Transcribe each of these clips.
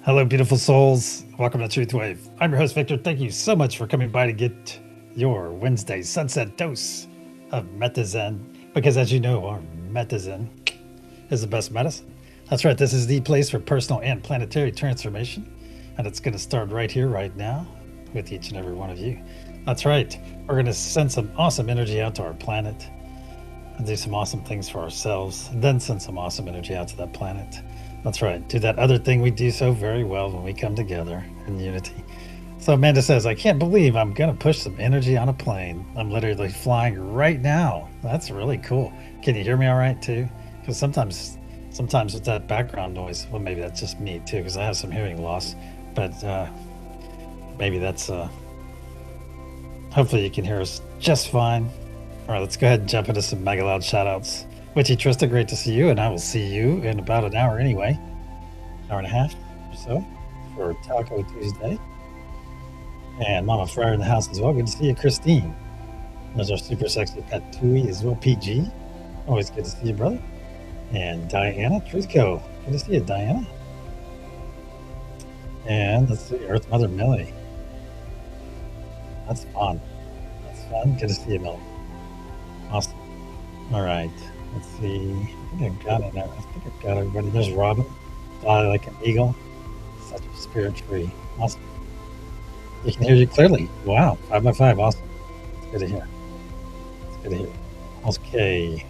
Hello, beautiful souls. Welcome to TruthWave. I'm your host, Victor. Thank you so much for coming by to get your Wednesday sunset dose of Metazen. Because as you know, our Metazen is the best medicine. That's right. This is the place for personal and planetary transformation. And it's going to start right here, right now, with each and every one of you. That's right. We're going to send some awesome energy out to our planet and do some awesome things for ourselves, and then send some awesome energy out to that planet. That's right. Do that other thing we do so very well when we come together in unity. So Amanda says, I can't believe I'm going to push some energy on a plane. I'm literally flying right now. That's really cool. Can you hear me all right too? Because sometimes with that background noise, well, maybe that's just me too, because I have some hearing loss, but maybe that's, hopefully you can hear us just fine. All right, let's go ahead and jump into some mega loud shout outs. Witchy Trista, great to see you, and I will see you in about an hour anyway. Hour and a half or so for Taco Tuesday. And Mama Fryer in the house as well. Good to see you, Christine. There's our super sexy pet Tui as well, PG. Always good to see you, brother. And Diana, Truthco. Good to see you, Diana. And let's see, Earth Mother Millie. That's fun. That's fun. Good to see you, Millie. Awesome. All right. Let's see. I think I got it now. I think I've got everybody. There's Robin. Fly like an eagle. Such a spirit tree. Awesome. You can hear you clearly. Wow. 5x5. Awesome. It's good to hear. It's good to hear. Okay.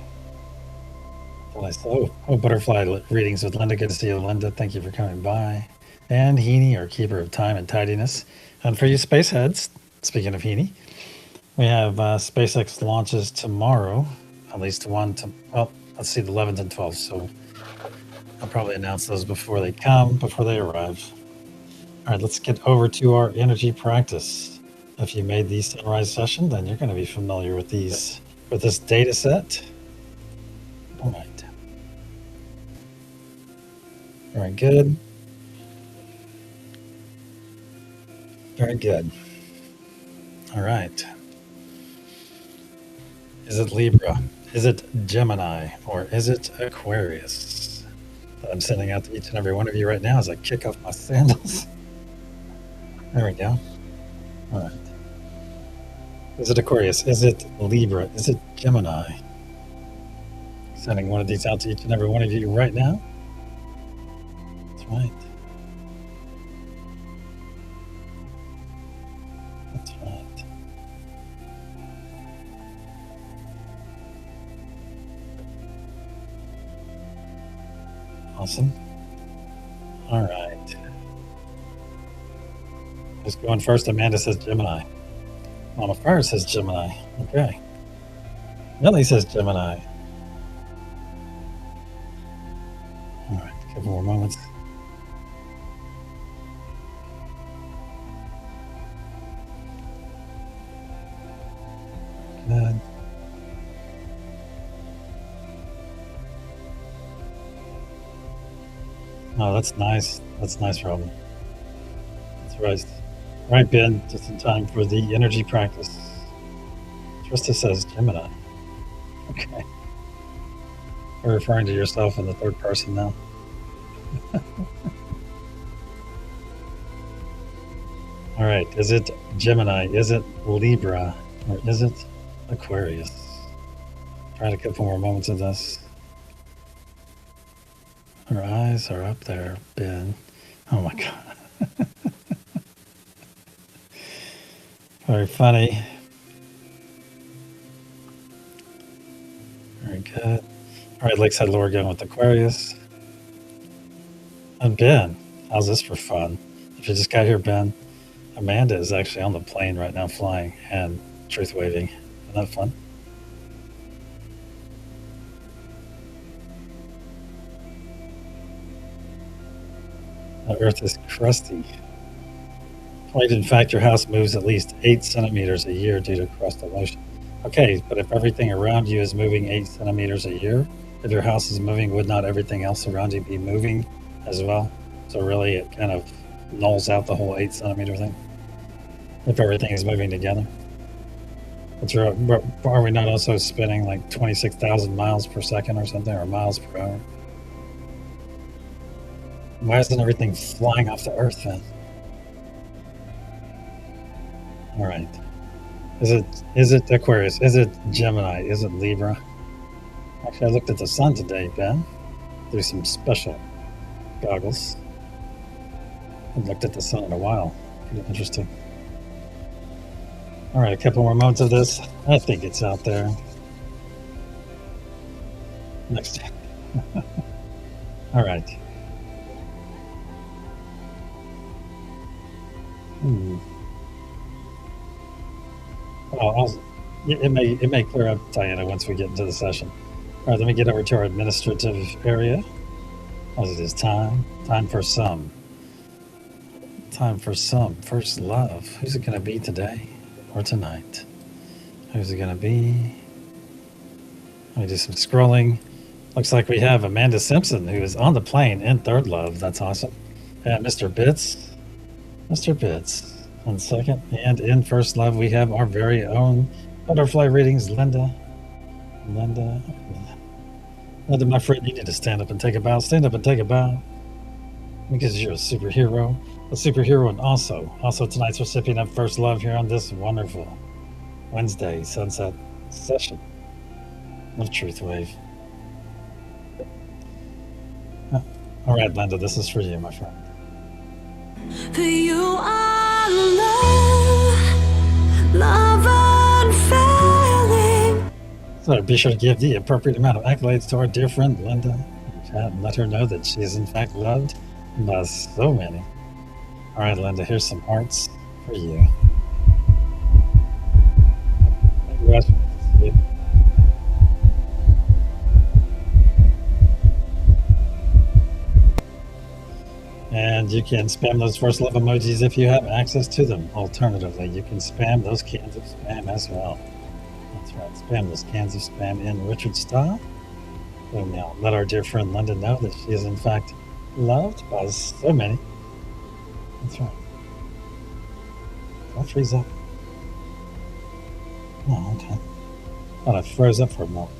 Oh, butterfly readings with Linda. Good to see you, Linda. Thank you for coming by. And Heaney, our keeper of time and tidiness. And for you space heads, speaking of Heaney, we have SpaceX launches tomorrow, at least one. Well, let's see, the 11th and 12th. So I'll probably announce those before they arrive. All right, let's get over to our energy practice. If you made the sunrise session, then you're going to be familiar with this data set. All right. Very good. Very good. All right. Is it Libra? Is it Gemini? Or is it Aquarius? That I'm sending out to each and every one of you right now as I kick off my sandals. There we go. All right. Is it Aquarius? Is it Libra? Is it Gemini? Sending one of these out to each and every one of you right now. That's right. That's right. Awesome. All right. Who's going first? Amanda says Gemini. Mama Fire says Gemini. Okay. Millie says Gemini. All right. A couple more moments. Good. Oh, that's nice. That's nice, Robin. That's right. Right, Ben, just in time for the energy practice. Trista says Gemini. Okay. You're referring to yourself in the third person now. All right. Is it Gemini? Is it Libra? Or is it Aquarius? Try a couple more moments of this. Her eyes are up there, Ben. Oh my God. Very funny. Very good. All right, Lakeside Lore again with Aquarius. And Ben, how's this for fun? If you just got here, Ben, Amanda is actually on the plane right now flying and truth waving. Isn't that fun? The Earth is crusty. Right, in fact, your house moves at least 8 centimeters a year due to crustal motion. Okay, but if everything around you is moving 8 centimeters a year, if your house is moving, would not everything else around you be moving as well? So really it kind of nulls out the whole 8 centimeter thing if everything is moving together. But are we not also spinning like 26,000 miles per second or something, or miles per hour? Why isn't everything flying off the earth then? All right. Is it Aquarius? Is it Gemini? Is it Libra? Actually, I looked at the sun today, Ben, through some special goggles. I haven't looked at the sun in a while. Pretty interesting. All right, a couple more moments of this. I think it's out there. Next. All right. Oh, it may clear up, Diana, once we get into the session. All right, let me get over to our administrative area. As it is time for some. Time for some first love. Who's it going to be today or tonight? Who's it going to be? Let me do some scrolling. Looks like we have Amanda Simpson, who is on the plane in third love. That's awesome. And Mr. Bits. Mr. Bits on second. And in first love, we have our very own butterfly readings, Linda. Linda, my friend, you need to stand up and take a bow. Stand up and take a bow. Because you're a superhero. And also tonight's recipient of first love here on this wonderful Wednesday sunset session of TruthWave. All right, Linda, this is for you, my friend. For you are love unfailing. So be sure to give the appropriate amount of accolades to our dear friend Linda and let her know that she is in fact loved by so many. All right, Linda, here's some hearts for you. And you can spam those first love emojis if you have access to them. Alternatively, you can spam those cans of spam as well. That's right, spam those cans of spam in Richard style. So now let our dear friend Linda know that she is in fact loved by so many. That's right. Don't freeze up. Oh, okay. Thought I froze up for a moment.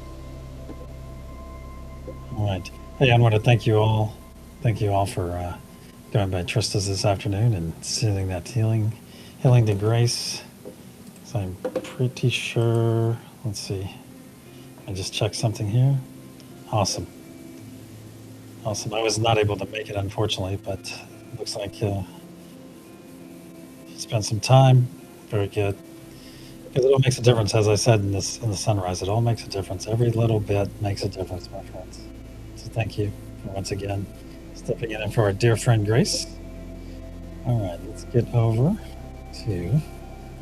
All right. Hey, I want to thank you all. Thank you all for going by Trista's this afternoon and sending that healing to Grace. So I'm pretty sure. Let's see. I just checked something here. Awesome. Awesome. I was not able to make it, unfortunately, but it looks like spend some time. Very good. Because it all makes a difference, as I said in the sunrise. It all makes a difference. Every little bit makes a difference, my friends. So thank you for once again stepping in for our dear friend Grace. All right, let's get over to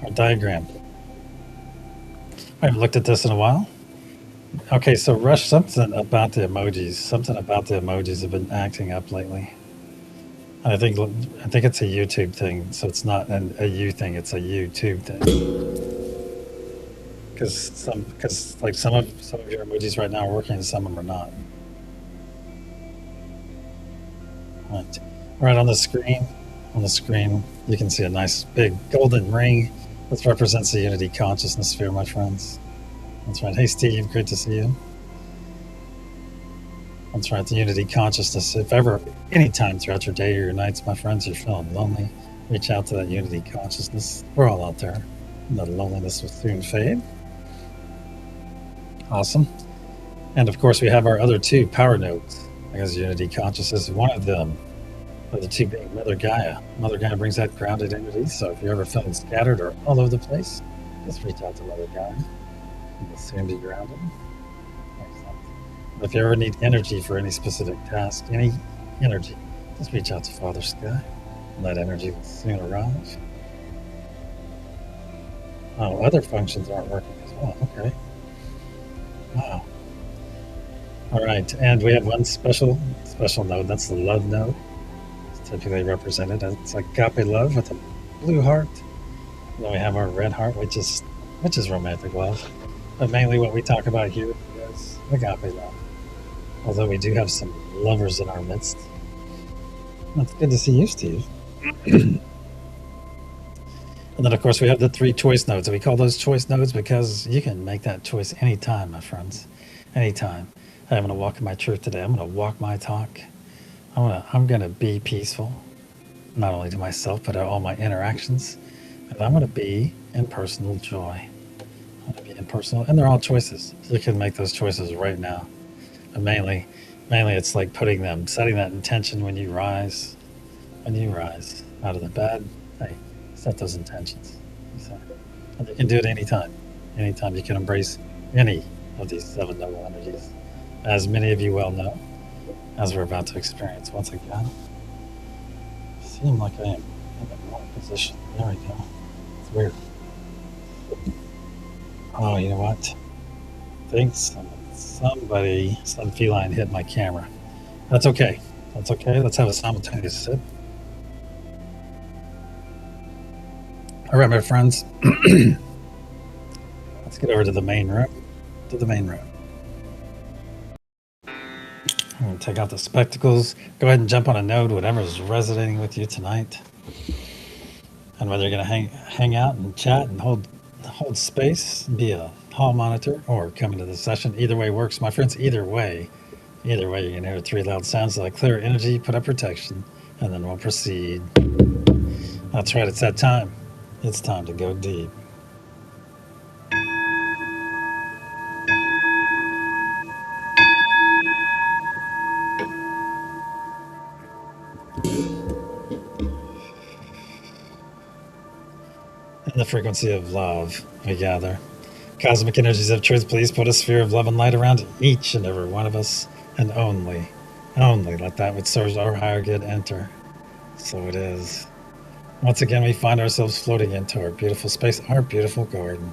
our diagram. I haven't looked at this in a while. Okay, so Rush, something about the emojis have been acting up lately. I think it's a YouTube thing, so it's not a you thing, it's a YouTube thing. Because some of your emojis right now are working and some of them are not. Right on the screen, you can see a nice big golden ring. This represents the unity consciousness sphere, my friends. That's right. Hey, Steve, great to see you. That's right, the unity consciousness. If ever, anytime throughout your day or your nights, my friends, you're feeling lonely, reach out to that unity consciousness. We're all out there. And the loneliness will soon fade. Awesome. And of course, we have our other two power nodes, because unity consciousness is one of them. The two being Mother Gaia. Mother Gaia brings that grounded energy, so if you're ever feeling scattered or all over the place, just reach out to Mother Gaia. You'll soon be grounded. If you ever need energy for any specific task, any energy, just reach out to Father Sky. And that energy will soon arrive. Oh, other functions aren't working as well. Okay. Wow. All right, and we have one special node. That's the love node. It's typically represented as agape love with a blue heart. And then we have our red heart, which is romantic love. But mainly what we talk about here is agape love. Although we do have some lovers in our midst. It's good to see you, Steve. And then, of course, we have the three choice nodes. And we call those choice nodes because you can make that choice anytime, my friends. Anytime. Hey, I'm going to walk in my truth today. I'm going to walk my talk. I'm gonna be peaceful, not only to myself but at all my interactions, and I'm gonna be in personal joy. I'm gonna be in personal, and they're all choices. So you can make those choices right now. But mainly, it's like putting them, setting that intention when you rise. When you rise out of the bed, hey, set those intentions. And you can do it anytime. Anytime you can embrace any of these seven noble energies, as many of you well know, as we're about to experience once again. Seem like I am in the wrong position. There we go. It's weird. Oh, you know what? Thanks. Some feline hit my camera. That's okay. That's okay. Let's have a simultaneous sit. All right, my friends. Let's get over to the main room. To the main room. I'm going to take out the spectacles. Go ahead and jump on a node, whatever is resonating with you tonight. And whether you're going to hang out and chat and hold space via hall monitor or come into the session, either way works, my friends. Either way, you can hear three loud sounds like clear energy, put up protection, and then we'll proceed. That's right. It's that time. It's time to go deep. In the frequency of love, we gather. Cosmic energies of truth, please put a sphere of love and light around each and every one of us, and only let that which serves our higher good enter. So it is. Once again, we find ourselves floating into our beautiful space, our beautiful garden.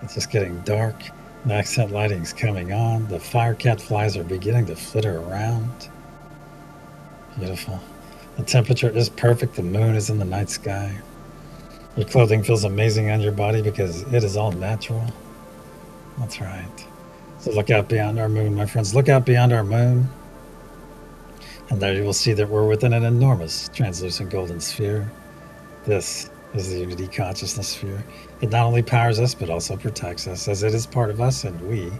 It's just getting dark. The accent lighting's coming on. The firecat flies are beginning to flitter around. Beautiful. The temperature is perfect. The moon is in the night sky. Your clothing feels amazing on your body because it is all natural. That's right. So look out beyond our moon, my friends. Look out beyond our moon. And there you will see that we're within an enormous translucent golden sphere. This is the Unity Consciousness Sphere. It not only powers us, but also protects us, as it is part of us and we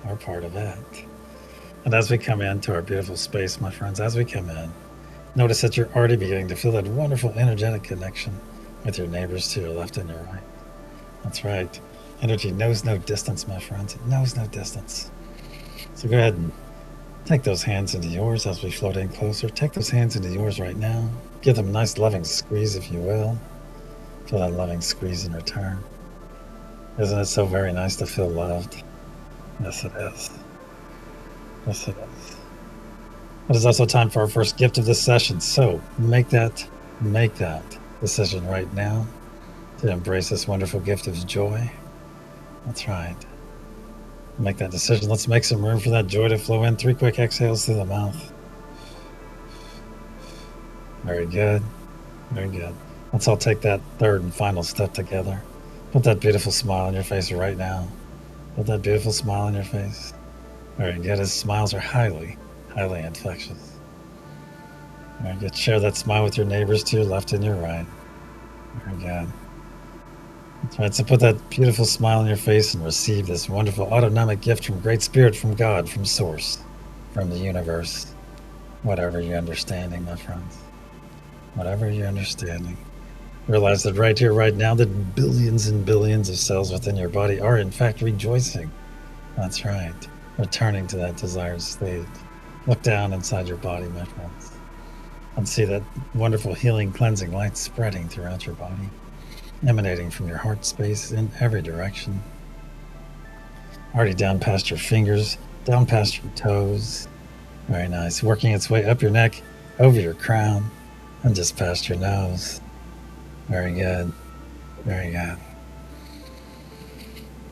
are part of it. And as we come into our beautiful space, my friends, as we come in, notice that you're already beginning to feel that wonderful energetic connection with your neighbors to your left and your right. That's right. Energy knows no distance, my friends. It knows no distance. So go ahead and take those hands into yours as we float in closer. Take those hands into yours right now. Give them a nice loving squeeze, if you will. Feel that loving squeeze in return. Isn't it so very nice to feel loved? Yes, it is. Yes, it is. It is also time for our first gift of this session. So make that decision right now to embrace this wonderful gift of joy. That's right. Make that decision. Let's make some room for that joy to flow in. 3 quick exhales through the mouth. Very good. Very good. Let's all take that third and final step together. Put that beautiful smile on your face right now. Put that beautiful smile on your face. Very good. As smiles are highly infectious. Very good. Share that smile with your neighbors to your left and your right. Very good. That's right. So put that beautiful smile on your face and receive this wonderful autonomic gift from Great Spirit, from God, from Source, from the universe. Whatever your understanding, my friends. Whatever your understanding. Realize that right here, right now, that billions and billions of cells within your body are in fact rejoicing. That's right. Returning to that desired state. Look down inside your body, my friends, and see that wonderful healing, cleansing light spreading throughout your body, emanating from your heart space in every direction. Already down past your fingers, down past your toes. Very nice. Working its way up your neck, over your crown, and just past your nose. Very good. Very good.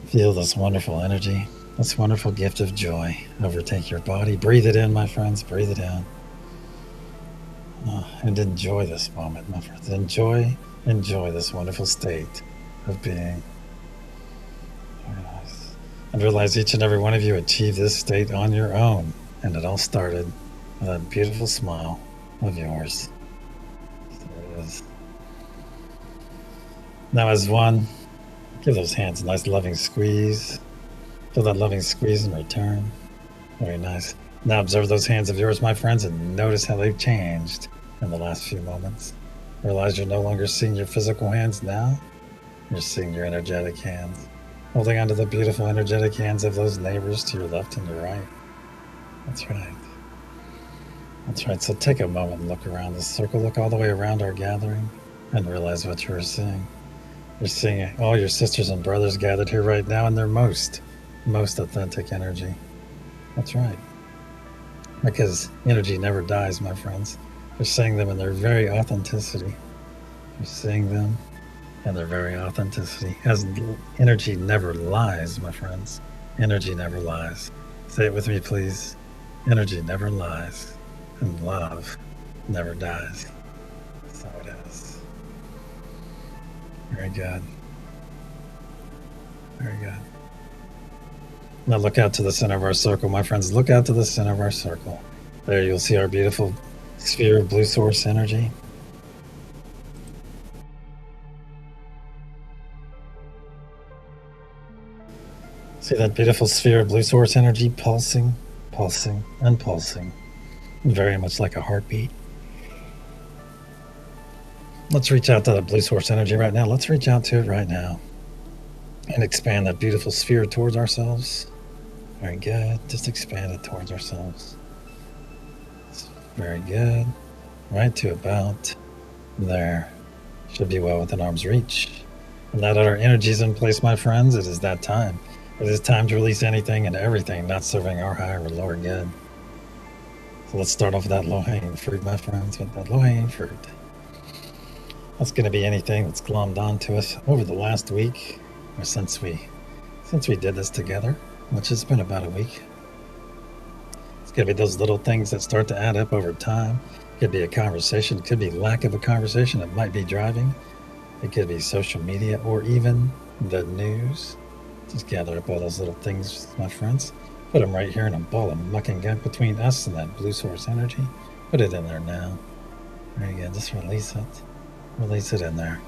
Feel this wonderful energy, this wonderful gift of joy overtake your body. Breathe it in, my friends. Breathe it in. And enjoy this moment, my friends. Enjoy this wonderful state of being. Very nice. And realize each and every one of you achieved this state on your own. And it all started with that beautiful smile of yours. There it is. Now as one, give those hands a nice loving squeeze. Feel that loving squeeze in return. Very nice. Now observe those hands of yours, my friends, and notice how they've changed in the last few moments. Realize you're no longer seeing your physical hands now. You're seeing your energetic hands. Holding onto the beautiful energetic hands of those neighbors to your left and your right. That's right. That's right. So take a moment and look around the circle. Look all the way around our gathering and realize what you're seeing. You're seeing all your sisters and brothers gathered here right now in their most authentic energy. That's right. Because energy never dies, my friends. You're seeing them in their very authenticity. You're seeing them in their very authenticity. As energy never lies, my friends. Energy never lies. Say it with me, please. Energy never lies. And love never dies. So it is. Very good. Very good. Now look out to the center of our circle, my friends. Look out to the center of our circle. There you'll see our beautiful sphere of blue source energy. See that beautiful sphere of blue source energy pulsing, pulsing, and pulsing. Very much like a heartbeat. Let's reach out to that blue source energy right now. Let's reach out to it right now and expand that beautiful sphere towards ourselves. Very good. Just expand it towards ourselves. Very good. Right to about there. Should be well within arm's reach. And now that our energy is in place, my friends, it is that time. It is time to release anything and everything not serving our higher or lower good. So let's start off with that low-hanging fruit, my friends, with that low-hanging fruit. That's going to be anything that's glommed onto us over the last week, or since we did this together, which has been about a week. It's going to be those little things that start to add up over time. It could be a conversation, it could be lack of a conversation, it might be driving, it could be social media, or even the news. Just gather up all those little things, my friends. Put them right here in a ball of muck and gunk between us and that blue source energy. Put it in there now. There you go. Just release it. Release it in there.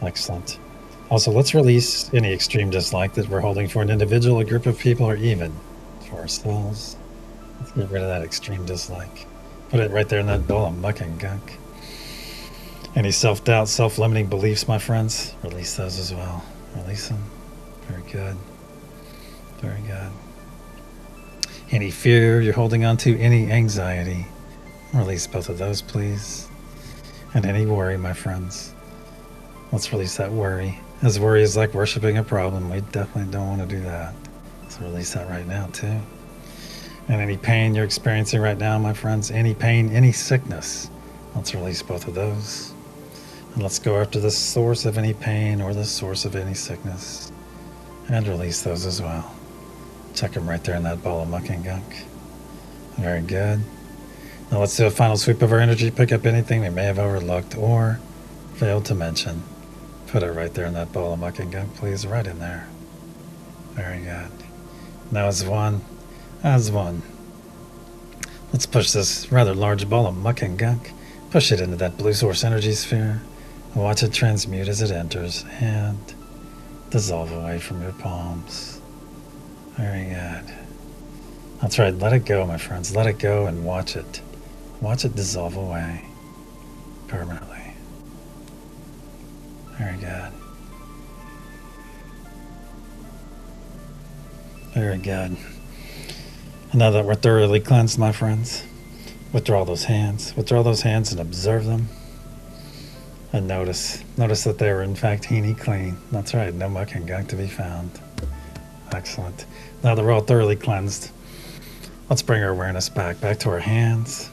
Excellent. Also, let's release any extreme dislike that we're holding for an individual, a group of people, or even for ourselves. Let's get rid of that extreme dislike. Put it right there in that ball of muck and gunk. Any self-doubt, self-limiting beliefs, my friends, release those as well. Release them. Very good. Very good. Any fear you're holding on to, any anxiety, release both of those, please. And any worry, my friends. Let's release that worry. As worry is like worshiping a problem, we definitely don't want to do that. So release that right now, too. And any pain you're experiencing right now, my friends, any pain, any sickness, let's release both of those. And let's go after the source of any pain or the source of any sickness and release those as well. Check them right there in that ball of muck and gunk. Very good. Now let's do a final sweep of our energy. Pick up anything we may have overlooked or failed to mention. Put it right there in that ball of muck and gunk, please. Right in there. Very good. Now as one, let's push this rather large ball of muck and gunk. Push it into that blue source energy sphere. Watch it transmute as it enters and dissolve away from your palms. Very good. That's right. Let it go, my friends. Let it go and watch it. Watch it dissolve away permanently. Very good. Very good. And now that we're thoroughly cleansed, my friends, withdraw those hands. Withdraw those hands and observe them. And notice that they are in fact heeny clean. That's right. No muck and gunk to be found. Excellent. Now that we're all thoroughly cleansed, let's bring our awareness back to our hands.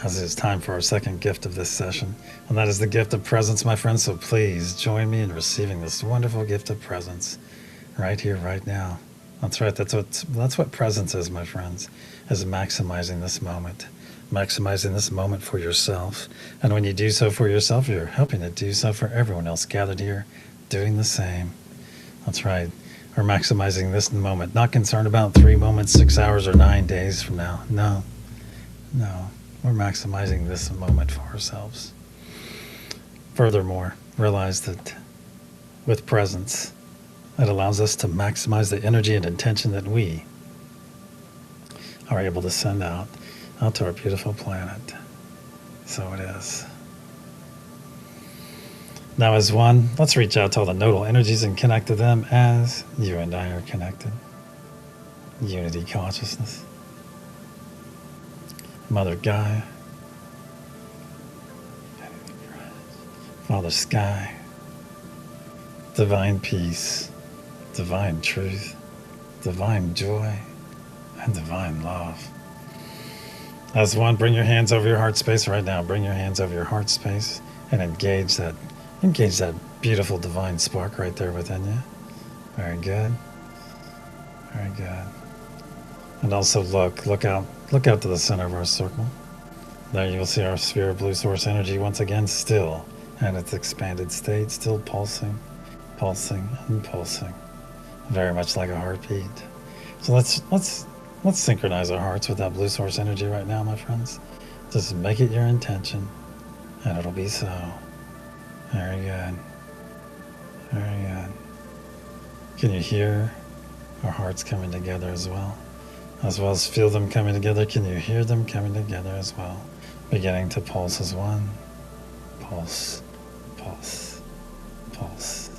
As it is time for our second gift of this session, and that is the gift of presence, my friends. So please join me in receiving this wonderful gift of presence right here, right now. That's right. That's what presence is, my friends, is maximizing this moment. Maximizing this moment for yourself. And when you do so for yourself, you're helping to do so for everyone else gathered here, doing the same. That's right. We're maximizing this moment, not concerned about 3 moments, 6 hours, or 9 days from now. No. We're maximizing this moment for ourselves. Furthermore, realize that with presence, it allows us to maximize the energy and intention that we are able to send out to our beautiful planet. So it is. Now as one, let's reach out to all the nodal energies and connect to them as you and I are connected. Unity consciousness. Mother Gaia. Father Sky. Divine peace. Divine truth. Divine joy. And divine love. As one, bring your hands over your heart space right now. Bring your hands over your heart space and engage that beautiful divine spark right there within you. Very good. Very good. And also look out to the center of our circle. There you will see our sphere of blue source energy once again still in its expanded state, still pulsing, pulsing, and pulsing. Very much like a heartbeat. So let's synchronize our hearts with that blue source energy right now, my friends. Just make it your intention, and it'll be so. Very good. Very good. Can you hear our hearts coming together as well? As well as feel them coming together, can you hear them coming together as well? Beginning to pulse as one. Pulse, pulse, pulse.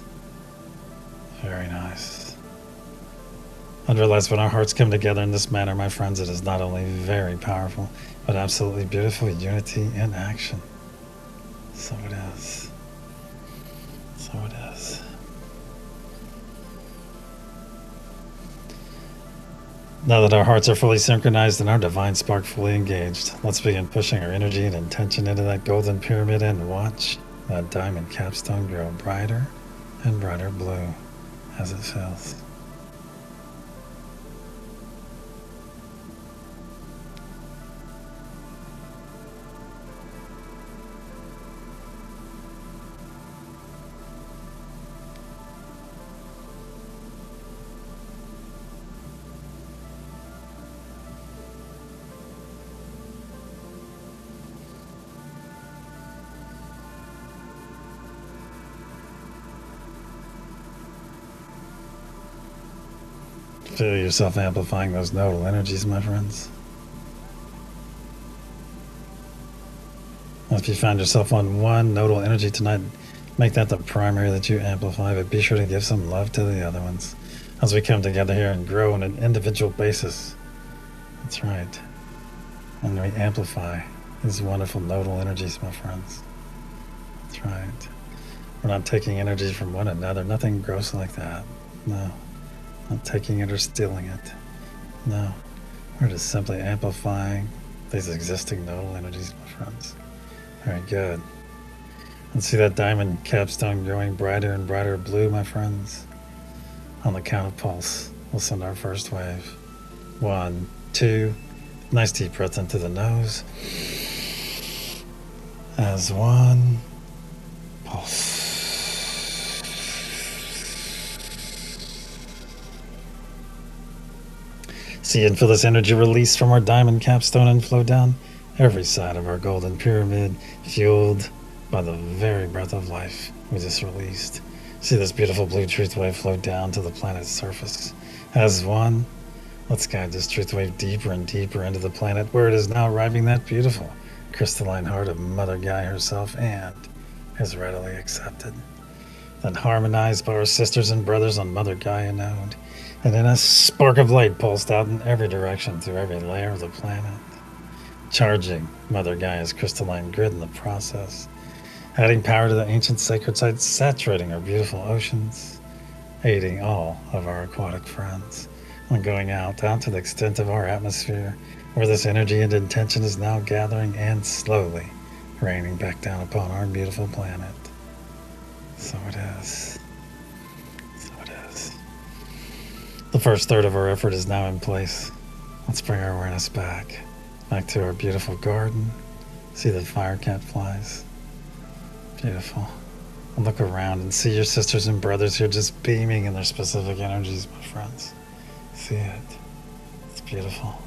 Very nice. And realize when our hearts come together in this manner, my friends, it is not only very powerful, but absolutely beautiful unity in action. So it is. So it is. Now that our hearts are fully synchronized and our divine spark fully engaged, let's begin pushing our energy and intention into that golden pyramid and watch that diamond capstone grow brighter and brighter blue as it fills. Feel yourself amplifying those nodal energies, my friends. If you find yourself on one nodal energy tonight, make that the primary that you amplify, but be sure to give some love to the other ones as we come together here and grow on an individual basis. That's right. And we amplify these wonderful nodal energies, my friends. That's right. We're not taking energy from one another. Nothing gross like that. No. Not taking it or stealing it. No. We're just simply amplifying these existing nodal energies, my friends. Very good. And see that diamond capstone growing brighter and brighter blue, my friends? On the count of pulse, we'll send our first wave. 1, 2. Nice deep breath into the nose. As one. Pulse. See and feel this energy release from our diamond capstone and flow down every side of our golden pyramid, fueled by the very breath of life we just released. See this beautiful blue truth wave flow down to the planet's surface. As one, let's guide this truth wave deeper and deeper into the planet, where it is now arriving that beautiful crystalline heart of Mother Gaia herself and is readily accepted. Then harmonized by our sisters and brothers on Mother Gaia node, and then a spark of light pulsed out in every direction through every layer of the planet, charging Mother Gaia's crystalline grid in the process, adding power to the ancient sacred sites, saturating our beautiful oceans, aiding all of our aquatic friends, and going out to the extent of our atmosphere, where this energy and intention is now gathering and slowly raining back down upon our beautiful planet. So it is. So it is. The first third of our effort is now in place. Let's bring our awareness back to our beautiful garden. See the firecat flies. Beautiful. And look around and see your sisters and brothers here just beaming in their specific energies, my friends. See it. It's beautiful.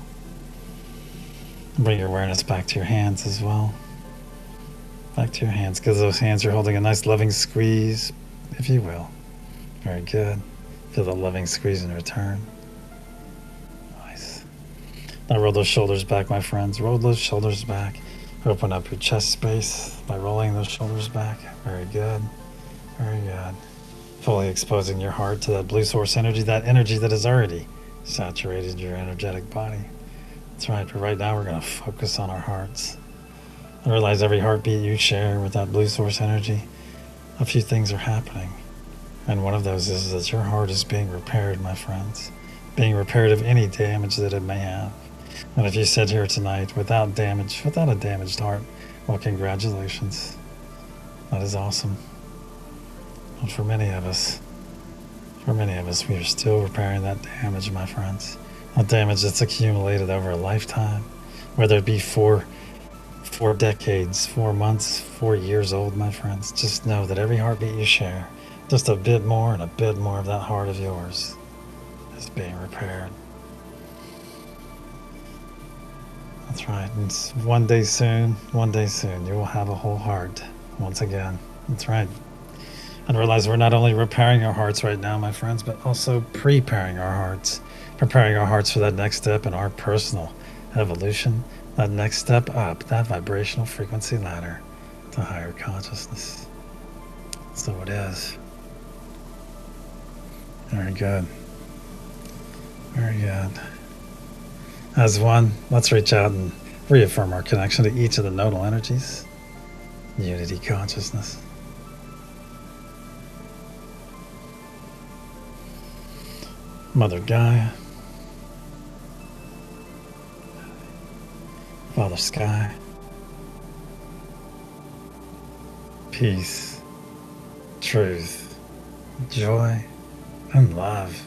Bring your awareness back to your hands as well. Back to your hands, because those hands are holding a nice loving squeeze, if you will. Very good. Feel the loving squeeze in return. Nice. Now roll those shoulders back, my friends. Roll those shoulders back. Open up your chest space by rolling those shoulders back. Very good. Very good. Fully exposing your heart to that blue source energy, that energy that has already saturated your energetic body. That's right. But right now we're going to focus on our hearts. And realize every heartbeat you share with that blue source energy, a few things are happening. And one of those is that your heart is being repaired, my friends. Being repaired of any damage that it may have. And if you sit here tonight without damage, without a damaged heart, well, congratulations. That is awesome. But for many of us, we are still repairing that damage, my friends. That damage that's accumulated over a lifetime, whether it be for 4 decades, 4 months, 4 years old, my friends. Just know that every heartbeat you share, just a bit more and a bit more of that heart of yours is being repaired. That's right. And one day soon, you will have a whole heart once again. That's right. And realize we're not only repairing our hearts right now, my friends, but also preparing our hearts for that next step in our personal evolution, that next step up, that vibrational frequency ladder to higher consciousness. So it is. Very good. Very good. As one, let's reach out and reaffirm our connection to each of the nodal energies. Unity consciousness. Mother Gaia. Father Sky. Peace. Truth. Joy. And love.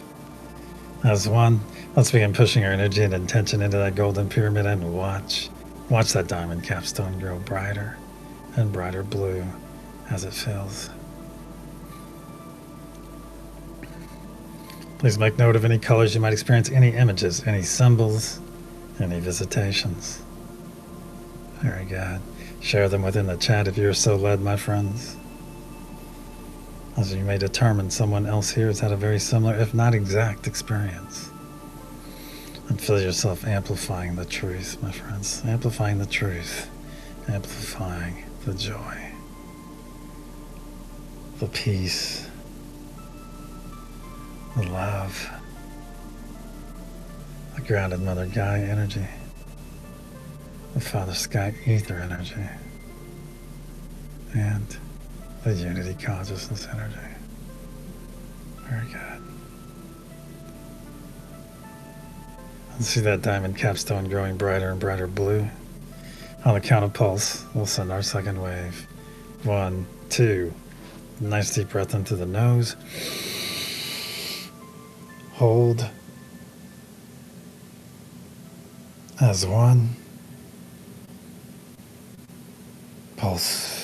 As one, let's begin pushing our energy and intention into that golden pyramid and watch that diamond capstone grow brighter and brighter blue as it fills. Please make note of any colors you might experience, any images, any symbols, any visitations. Very good. Share them within the chat if you're so led, my friends. As you may determine, someone else here has had a very similar, if not exact, experience. And feel yourself amplifying the truth, my friends. Amplifying the truth. Amplifying the joy. The peace. The love. The grounded Mother Gaia energy. The Father Sky ether energy. And the unity consciousness energy. Very good. And see that diamond capstone growing brighter and brighter blue. On the count of pulse, we'll send our second wave. 1, 2. Nice deep breath into the nose. Hold. As 1. Pulse.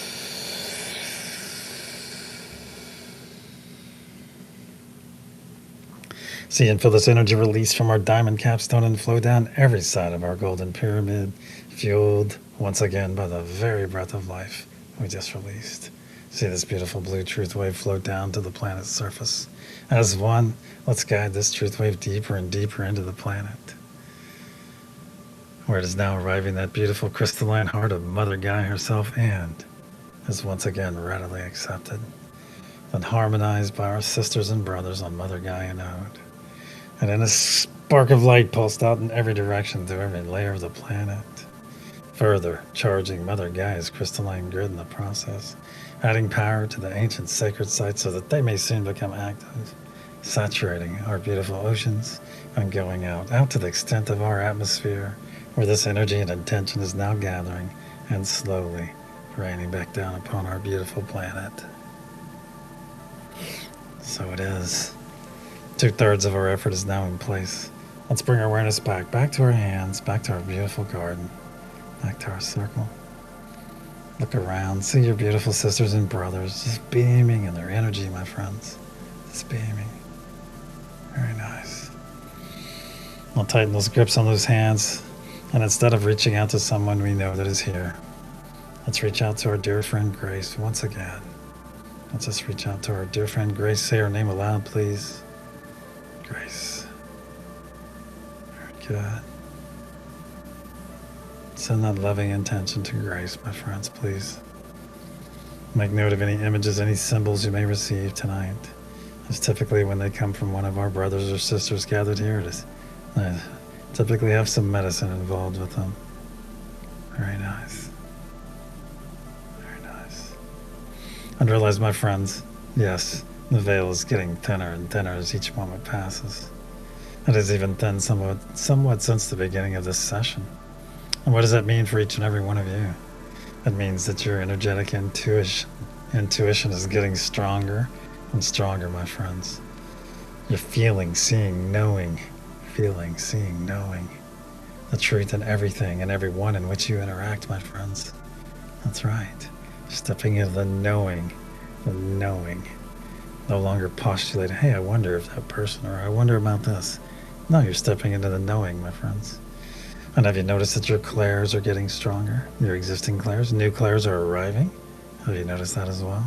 See and feel this energy release from our diamond capstone and flow down every side of our golden pyramid, fueled once again by the very breath of life we just released. See this beautiful blue truth wave flow down to the planet's surface. As one, let's guide this truth wave deeper and deeper into the planet, where it is now arriving that beautiful crystalline heart of Mother Gaia herself, and is once again readily accepted and harmonized by our sisters and brothers on Mother Gaia node. And in a spark of light pulsed out in every direction through every layer of the planet, further charging Mother Gaia's crystalline grid in the process, adding power to the ancient sacred sites so that they may soon become active, saturating our beautiful oceans and going out to the extent of our atmosphere, where this energy and intention is now gathering and slowly raining back down upon our beautiful planet. So it is. 2/3 of our effort is now in place. Let's bring our awareness back to our hands, back to our beautiful garden, back to our circle. Look around, see your beautiful sisters and brothers just beaming in their energy, my friends. Just beaming. Very nice. We'll tighten those grips on those hands, and instead of reaching out to someone we know that is here, let's reach out to our dear friend Grace once again. Let's just reach out to our dear friend Grace. Say her name aloud, please. Grace. Very good. Send that loving intention to grace, my friends, please. Make note of any images, any symbols you may receive tonight. As typically when they come from one of our brothers or sisters gathered here, they typically have some medicine involved with them. Very nice. Very nice. And realize, my friends, yes, the veil is getting thinner and thinner as each moment passes. It has even thinned somewhat since the beginning of this session. And what does that mean for each and every one of you? It means that your energetic intuition is getting stronger and stronger, my friends. You're feeling, seeing, knowing the truth in everything and everyone in which you interact, my friends. That's right. Stepping into the knowing. No longer postulating, hey, I wonder if that person, or I wonder about this. No, you're stepping into the knowing, my friends. And have you noticed that your clairs are getting stronger? Your existing clairs, new clairs are arriving. Have you noticed that as well?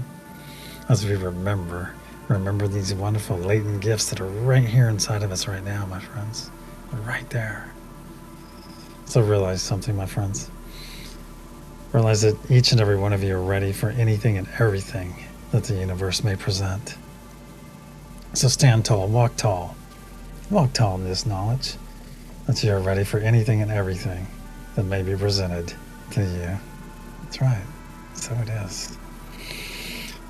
As we remember these wonderful latent gifts that are right here inside of us right now, my friends. They're right there. So realize something, my friends. Realize that each and every one of you are ready for anything and everything that the universe may present. So stand tall, walk tall in this knowledge that you are ready for anything and everything that may be presented to you. That's right. So it is.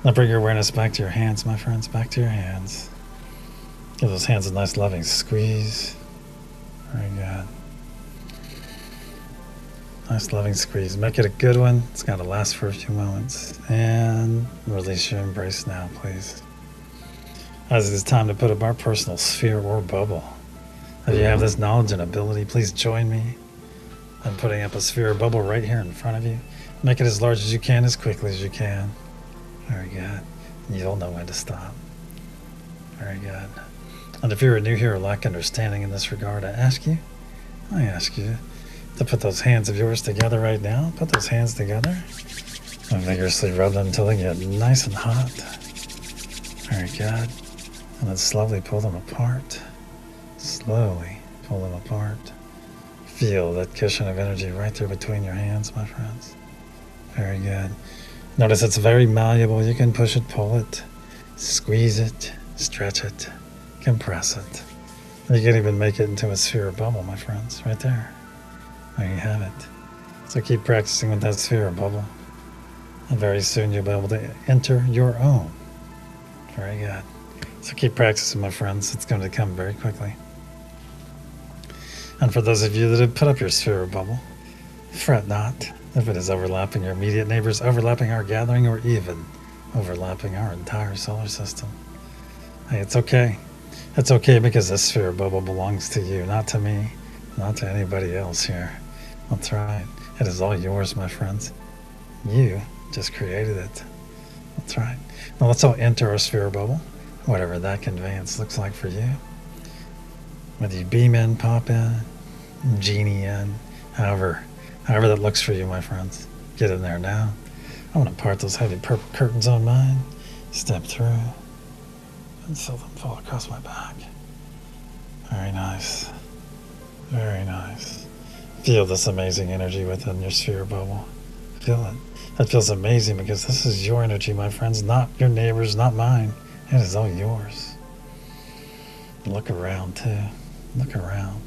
Now bring your awareness back to your hands, my friends, back to your hands. Give those hands a nice loving squeeze. Very good. Nice loving squeeze. Make it a good one. It's got to last for a few moments. And release your embrace now, please. As it is time to put up our personal sphere or bubble. If you have this knowledge and ability, please join me in putting up a sphere or bubble right here in front of you. Make it as large as you can, as quickly as you can. Very good. You'll know when to stop. Very good. And if you're new here or lack understanding in this regard, I ask you to put those hands of yours together right now. Put those hands together and vigorously rub them until they get nice and hot. Very good. And then slowly pull them apart. Slowly pull them apart. Feel that cushion of energy right there between your hands, my friends. Very good. Notice it's very malleable. You can push it, pull it, squeeze it, stretch it, compress it. You can even make it into a sphere or bubble, my friends, right there. There you have it. So keep practicing with that sphere or bubble. And very soon you'll be able to enter your own. Very good. So keep practicing, my friends. It's going to come very quickly. And for those of you that have put up your sphere or bubble, fret not if it is overlapping your immediate neighbors, overlapping our gathering, or even overlapping our entire solar system. Hey, it's okay. It's okay because this sphere or bubble belongs to you, not to me, not to anybody else here. That's right. It is all yours, my friends. You just created it. That's right. Now let's all enter our sphere or bubble, whatever that conveyance looks like for you. Whether you beam in, pop in, genie in, however that looks for you, my friends. Get in there now. I'm going to part those heavy purple curtains on mine, step through, and feel them fall across my back. Very nice. Very nice. Feel this amazing energy within your sphere bubble. Feel it. That feels amazing because this is your energy, my friends, not your neighbor's, not mine. It is all yours. Look around, too. Look around.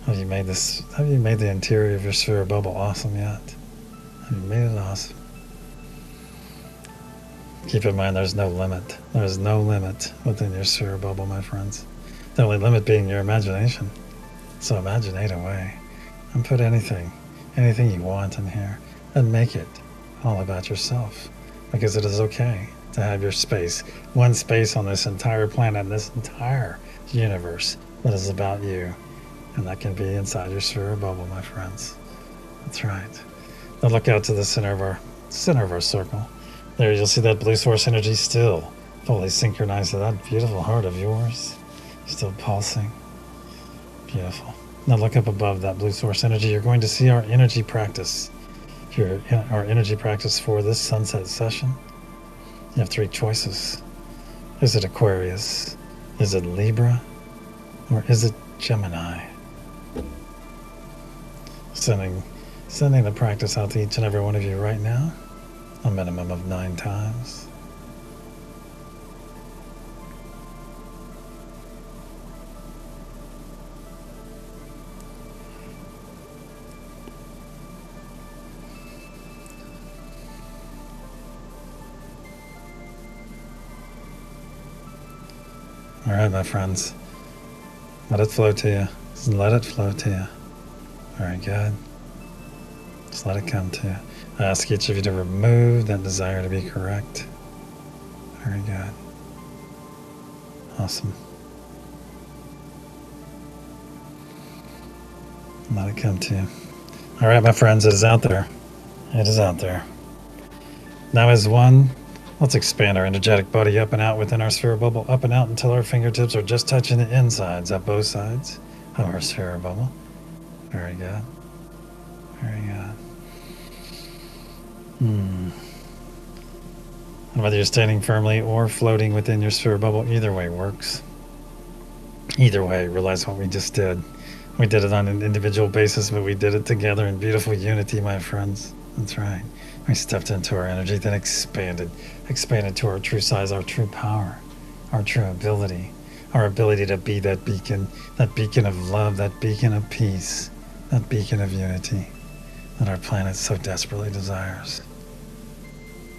Have you made the interior of your sphere bubble awesome yet? Have you made it awesome? Keep in mind there's no limit. There is no limit within your sphere bubble, my friends. The only limit being your imagination. So imaginate away. And put anything you want in here. And make it all about yourself. Because it is okay to have your space. One space on this entire planet, this entire universe that is about you. And that can be inside your sphere bubble, my friends. That's right. Now look out to the center of our circle. There you'll see that blue source energy still fully synchronized to that beautiful heart of yours. Still pulsing. Beautiful. Now look up above that blue source energy. You're going to see our energy practice. Our energy practice for this sunset session. You have three choices. Is it Aquarius? Is it Libra? Or is it Gemini? Sending Sending the practice out to each and every one of you right now, a minimum of 9 times. All right, my friends. Let it flow to you. Just let it flow to you. Very good. Just let it come to you. I ask each of you to remove that desire to be correct. Very good. Awesome. Let it come to you. All right, my friends, it is out there. It is out there. Now as one, let's expand our energetic body up and out within our sphere bubble, up and out until our fingertips are just touching the insides of both sides of our sphere bubble. Very good. Very good. And whether you're standing firmly or floating within your sphere bubble, either way works. Either way, realize what we just did. We did it on an individual basis, but we did it together in beautiful unity, my friends. That's right. We stepped into our energy, then expanded to our true size, our true power, our true ability, our ability to be that beacon of love, that beacon of peace, that beacon of unity that our planet so desperately desires.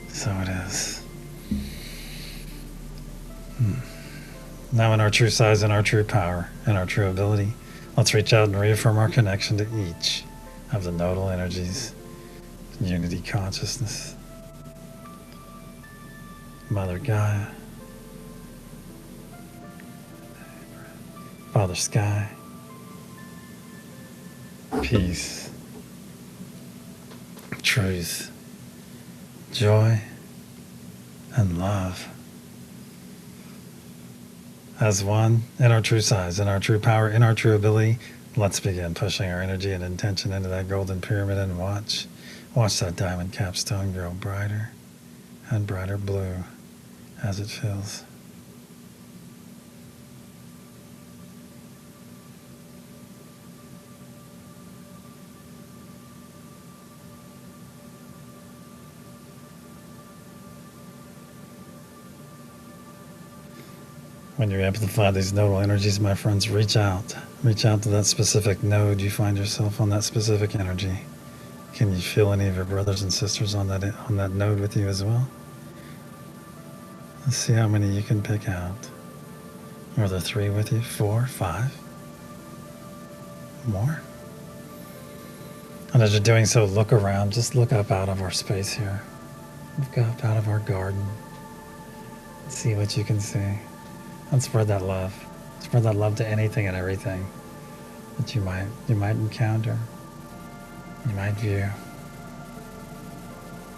So it is. Now in our true size and our true power and our true ability, let's reach out and reaffirm our connection to each of the nodal energies. Unity consciousness, Mother Gaia, Father Sky, peace, truth, joy, and love. As one, in our true size, in our true power, in our true ability, let's begin pushing our energy and intention into that golden pyramid and watch that diamond capstone grow brighter and brighter blue as it fills. When you amplify these nodal energies, my friends, reach out to that specific node you find yourself on, that specific energy. Can you feel any of your brothers and sisters on that node with you as well? Let's see how many you can pick out. Are there 3 with you? 4, 5? More? And as you're doing so, look around. Just look up out of our space here. Look up out of our garden. See what you can see. And spread that love. Spread that love to anything and everything that you might encounter. You might view.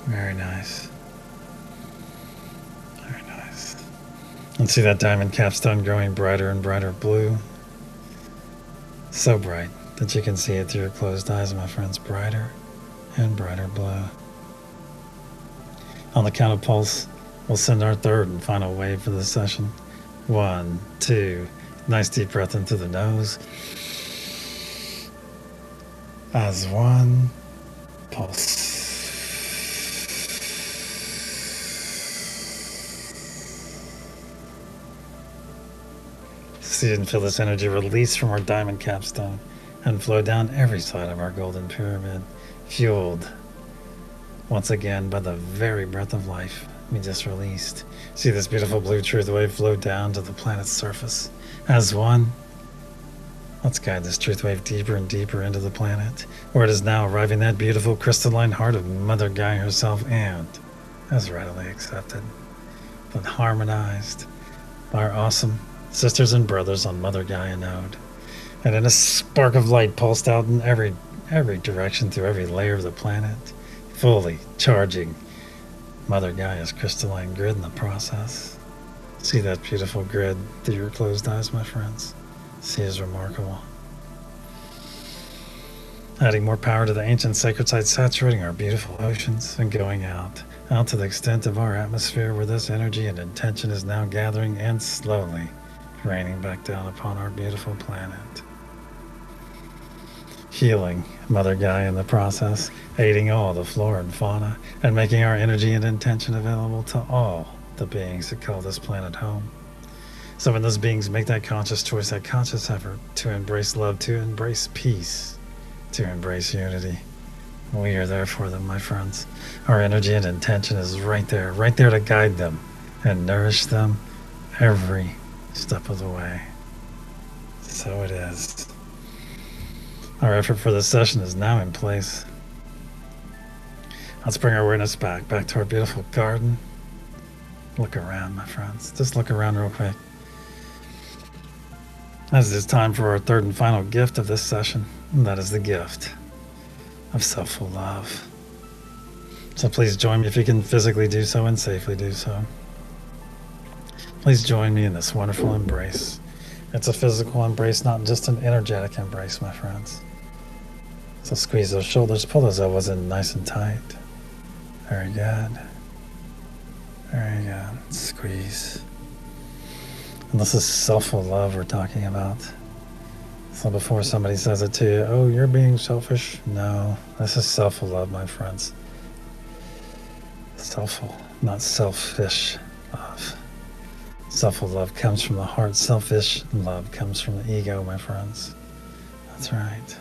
Very nice. Very nice. And see that diamond capstone growing brighter and brighter blue. So bright that you can see it through your closed eyes, my friends. Brighter and brighter blue. On the count of pulse, we'll send our third and final wave for this session. 1, 2. Nice deep breath into the nose. As one, pulse. See and feel this energy release from our diamond capstone and flow down every side of our golden pyramid, fueled once again by the very breath of life we just released. See this beautiful blue truth wave flow down to the planet's surface. As one, let's guide this truth wave deeper and deeper into the planet, where it is now arriving that beautiful crystalline heart of Mother Gaia herself, and as readily accepted, but harmonized by our awesome sisters and brothers on Mother Gaia node. And in a spark of light pulsed out in every direction through every layer of the planet, fully charging Mother Gaia's crystalline grid in the process. See that beautiful grid through your closed eyes, my friends. See is remarkable. Adding more power to the ancient sacred sites, saturating our beautiful oceans, and going out to the extent of our atmosphere where this energy and intention is now gathering and slowly raining back down upon our beautiful planet. healing Mother Gaia in the process, aiding all the flora and fauna, and making our energy and intention available to all the beings that call this planet home. So when those beings make that conscious choice, that conscious effort to embrace love, to embrace peace, to embrace unity, we are there for them, my friends. Our energy and intention is right there to guide them and nourish them every step of the way. So it is. Our effort for this session is now in place. Let's bring our awareness back to our beautiful garden. Look around, my friends. Just look around real quick. As it is time for our third and final gift of this session, and that is the gift of self love. So please join me if you can physically do so and safely do so. Please join me in this wonderful embrace. It's a physical embrace, not just an energetic embrace, my friends. So squeeze those shoulders, pull those elbows in nice and tight. Very good. Very good. Squeeze. And this is self-love we're talking about. So before somebody says it to you, oh, you're being selfish. No, this is self-love, my friends. Selfful, not selfish love. Self-love comes from the heart. Selfish love comes from the ego, my friends. That's right.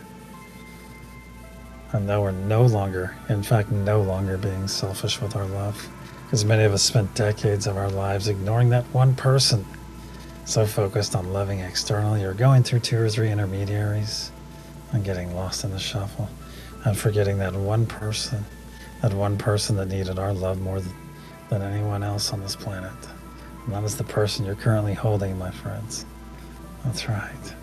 And now we're no longer being selfish with our love. Because many of us spent decades of our lives ignoring that one person. So focused on loving externally or going through 2 or 3 intermediaries and getting lost in the shuffle and forgetting that one person that needed our love more than anyone else on this planet. And that is the person you're currently holding, my friends. That's right.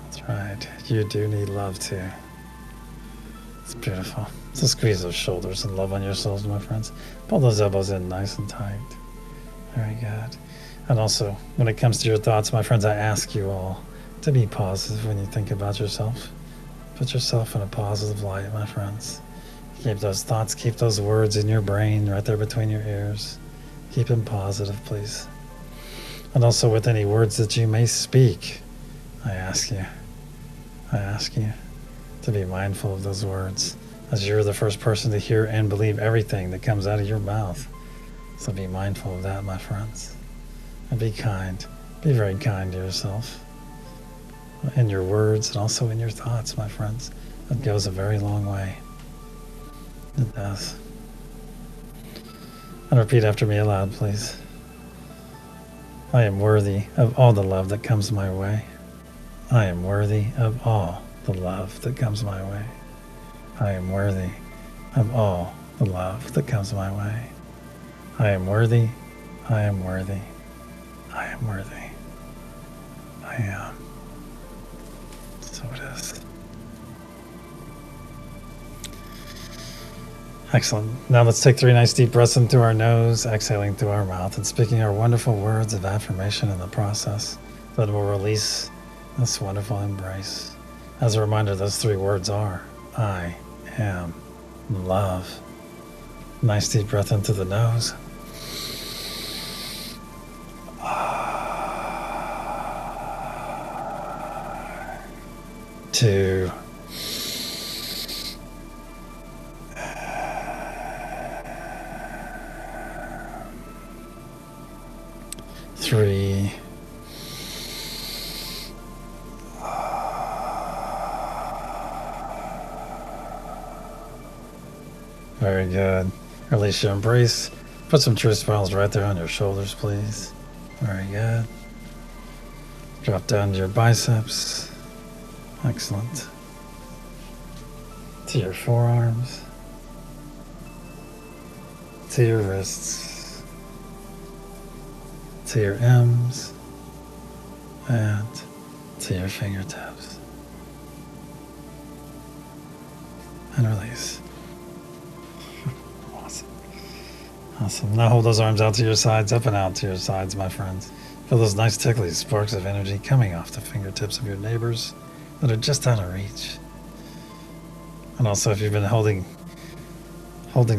That's right. You do need love too. It's beautiful. So squeeze those shoulders and love on yourselves, my friends. Pull those elbows in nice and tight. Very good. And also, when it comes to your thoughts, my friends, I ask you all to be positive when you think about yourself. Put yourself in a positive light, my friends. Keep those thoughts, keep those words in your brain right there between your ears. Keep them positive, please. And also with any words that you may speak, I ask you to be mindful of those words, as you're the first person to hear and believe everything that comes out of your mouth. So be mindful of that, my friends. And be kind. Be very kind to yourself. In your words and also in your thoughts, my friends. It goes a very long way. It does. And repeat after me aloud, please. I am worthy of all the love that comes my way. I am worthy of all the love that comes my way. I am worthy of all the love that comes my way. I am worthy. I am worthy. I am worthy. I am. So it is. Excellent. Now let's take 3 nice deep breaths in through our nose, exhaling through our mouth, and speaking our wonderful words of affirmation in the process that will release this wonderful embrace. As a reminder, those 3 words are, I am love. Nice deep breath in through the nose. 2. 3. Very good. Release your embrace. Put some truth smiles right there on your shoulders, please. Very good. Drop down to your biceps. Excellent. To your forearms. To your wrists. To your M's. And to your fingertips. And release. Awesome. Awesome. Now hold those arms out to your sides, up and out to your sides, my friends. Feel those nice tickly sparks of energy coming off the fingertips of your neighbors that are just out of reach. And also, if you've been holding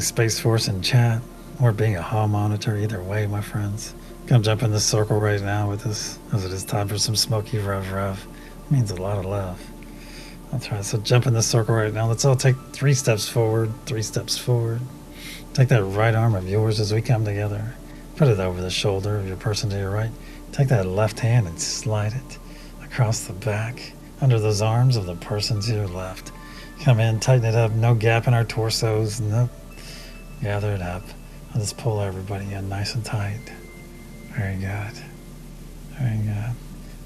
space for us in chat or being a hall monitor, either way, my friends, come jump in this circle right now with us, as it is time for some smoky rev. It means a lot of love. That's right. So jump in the circle right now. Let's all take 3 steps forward, 3 steps forward. Take that right arm of yours as we come together. Put it over the shoulder of your person to your right. Take that left hand and slide it across the back under those arms of the person to your left. Come in, tighten it up. No gap in our torsos. Nope. Gather it up. I'll just pull everybody in nice and tight. Very good. Very good.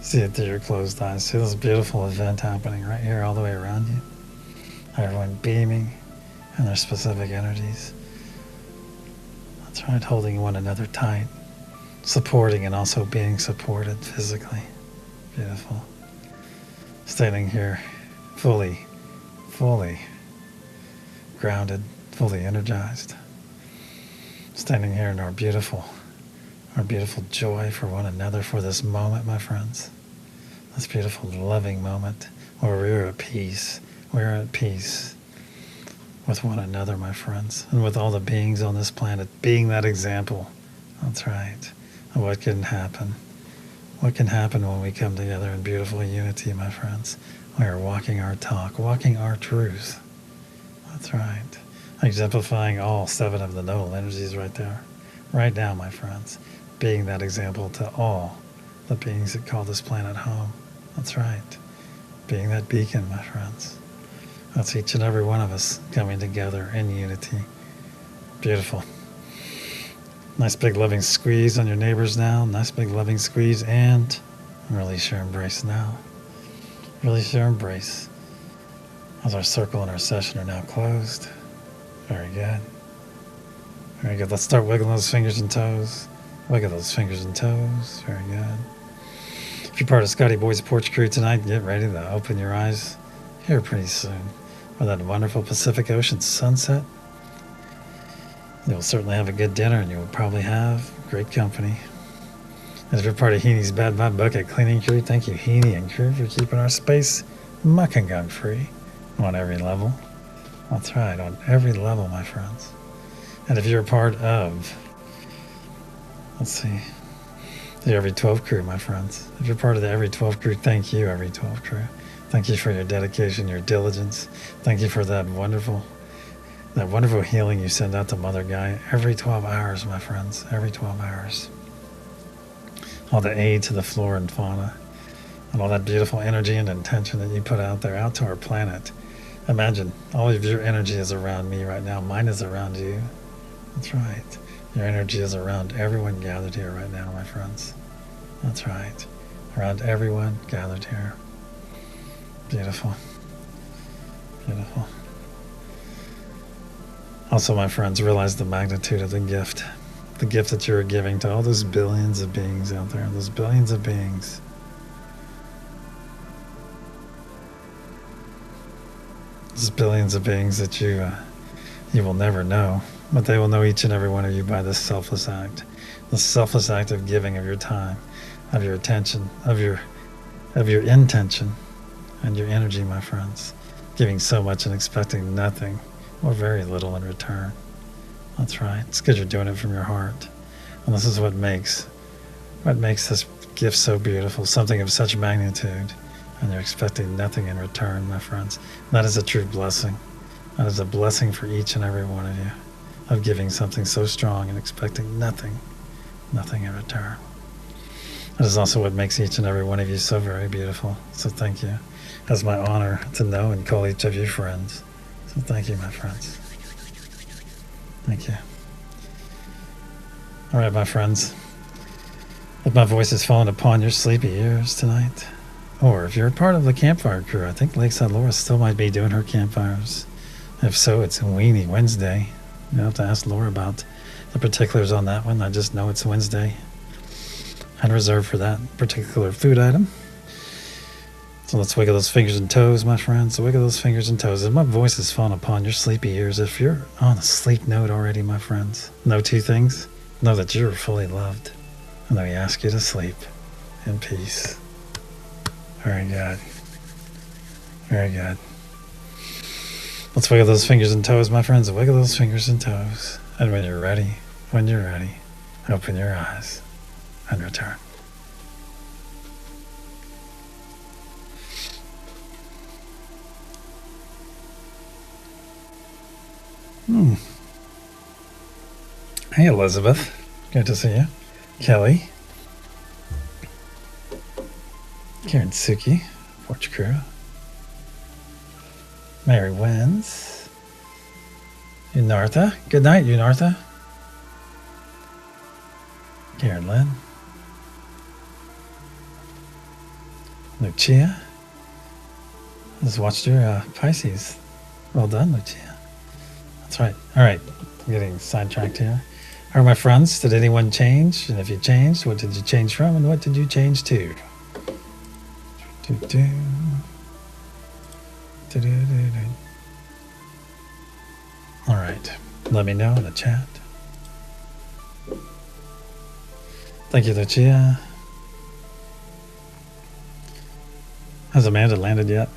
See it through your closed eyes. See this beautiful event happening right here all the way around you. Everyone beaming in their specific energies. That's right, holding one another tight. Supporting and also being supported physically. Beautiful. Standing here fully grounded, fully energized. Standing here in our beautiful joy for one another for this moment, my friends. This beautiful, loving moment where we're at peace. We're at peace with one another, my friends, and with all the beings on this planet, being that example. That's right. Of what can happen. What can happen when we come together in beautiful unity, my friends. We are walking our talk, walking our truth. That's right. Exemplifying all 7 of the nodal energies right there. Right now, my friends. Being that example to all the beings that call this planet home. That's right. Being that beacon, my friends. That's each and every one of us coming together in unity. Beautiful. Nice big loving squeeze on your neighbors now. Nice big loving squeeze and release your embrace now. Release your embrace. As our circle and our session are now closed. Very good. Very good. Let's start wiggling those fingers and toes. Wiggle those fingers and toes. Very good. If you're part of Scotty Boy's Porch Crew tonight, get ready to open your eyes here pretty soon for that wonderful Pacific Ocean sunset. You'll certainly have a good dinner, and you'll probably have great company. And if you're part of Heeny's Bad Vibe Bucket Cleaning Crew, thank you, Heeny and crew, for keeping our space muck and gunk free on every level. That's right, on every level, my friends. And if you're a part of, let's see, the Every 12 crew, my friends. If you're part of the Every 12 crew, thank you, Every 12 crew. Thank you for your dedication, your diligence. Thank you for that wonderful healing you send out to Mother Gaia every 12 hours, my friends. Every 12 hours. All the aid to the flora and fauna, and all that beautiful energy and intention that you put out there, out to our planet. Imagine all of your energy is around me right now. Mine is around you. That's right. Your energy is around everyone gathered here right now, my friends. That's right. Around everyone gathered here. Beautiful. Beautiful. Also, my friends, realize the magnitude of the gift that you're giving to all those billions of beings out there, those billions of beings. Those billions of beings that you will never know, but they will know each and every one of you by this selfless act of giving of your time, of your attention, of your intention, and your energy, my friends. Giving so much and expecting nothing or very little in return. That's right. It's because you're doing it from your heart. And this is what makes this gift so beautiful, something of such magnitude, and you're expecting nothing in return, my friends. And that is a true blessing. That is a blessing for each and every one of you, of giving something so strong and expecting nothing in return. That is also what makes each and every one of you so very beautiful. So thank you. It's my honor to know and call each of you friends. So thank you, my friends. Thank you. All right, my friends. If my voice has fallen upon your sleepy ears tonight, or if you're a part of the campfire crew, I think Lakeside Laura still might be doing her campfires. If so, it's Weenie Wednesday. You'll have to ask Laura about the particulars on that one. I just know it's Wednesday. And reserved for that particular food item. So let's wiggle those fingers and toes, my friends. Wiggle those fingers and toes. If my voice has fallen upon your sleepy ears, if you're on a sleep note already, my friends, know 2 things. Know that you're fully loved. And let me ask you to sleep in peace. Very good. Very good. Let's wiggle those fingers and toes, my friends. Wiggle those fingers and toes. And when you're ready, open your eyes and return. Hey, Elizabeth. Good to see you. Kelly. Karen Suki. Porch Crew. Mary Wins. Unartha. Good night, Unartha. Karen Lynn. Lucia. Just watched your Pisces. Well done, Lucia. That's right. All right. I'm getting sidetracked here. All right, my friends, did anyone change? And if you changed, what did you change from and what did you change to? Do-do. Do-do-do-do. All right. Let me know in the chat. Thank you, Lucia. Has Amanda landed yet?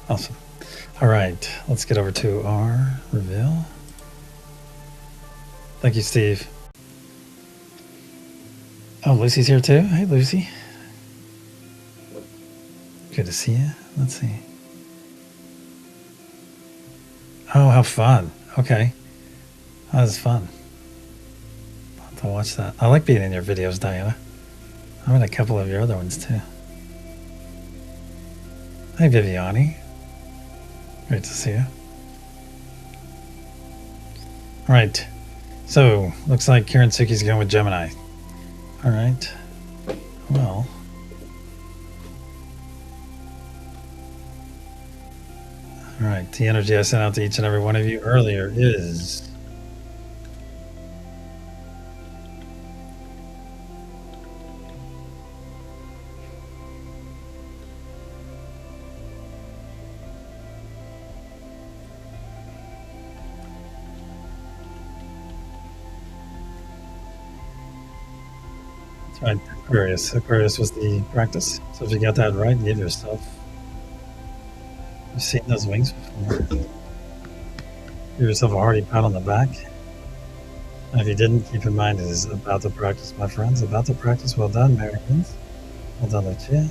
Awesome. All right, let's get over to our reveal. Thank you, Steve. Oh, Lucy's here too. Hey, Lucy. Good to see you. Let's see. Oh, how fun. Okay. That was fun. I'll have to watch that. I like being in your videos, Diana. I'm in a couple of your other ones too. Hey, Viviani. Great to see you. All right. So, looks like Karen Suki's going with Gemini. All right. Well. All right. The energy I sent out to each and every one of you earlier is... Right, Aquarius. Aquarius was the practice. So if you got that right, give yourself. You've seen those wings before. Give yourself a hearty pat on the back. And if you didn't, keep in mind it is about to practice, my friends. About to practice. Well done, Marians. Well done, Lucia.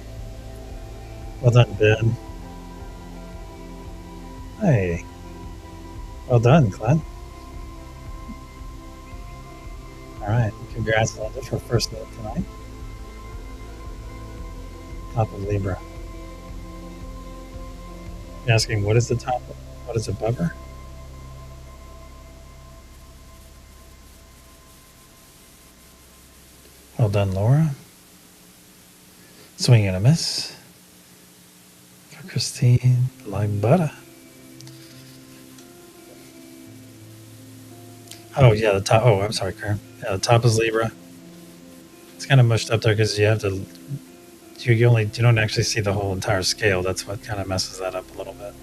Well done, Ben. Hey. Well done, Glenn. All right. Congrats, Linda, for first note tonight. Top of Libra. You're asking, what is the top? What is above her? Well done, Laura. Swing and a miss. For Christine, like butter. Oh, yeah, the top. Oh, I'm sorry, Karen. Yeah, the top is Libra. It's kind of mushed up there because you have to. You don't actually see the whole entire scale. That's what kind of messes that up a little bit.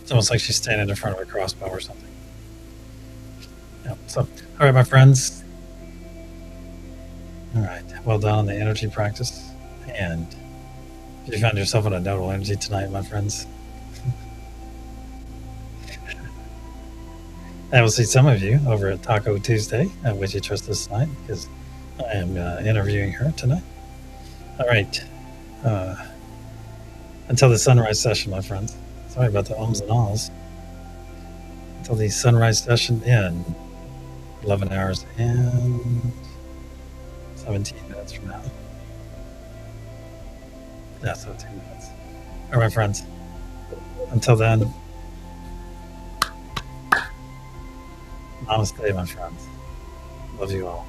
It's almost like she's standing in front of a crossbow or something. Yeah. So, all right, my friends. All right. Well done on the energy practice. And if you found yourself in a nodal energy tonight, my friends, I will see some of you over at Taco Tuesday at Wish You Trust This tonight because I am interviewing her tonight. All right. Until the sunrise session, my friends. Sorry about the ums and ahs. Until the sunrise session in 11 hours and 17 minutes from now. Yeah, 17 minutes. All right, my friends. Until then, namaste, my friends. Love you all.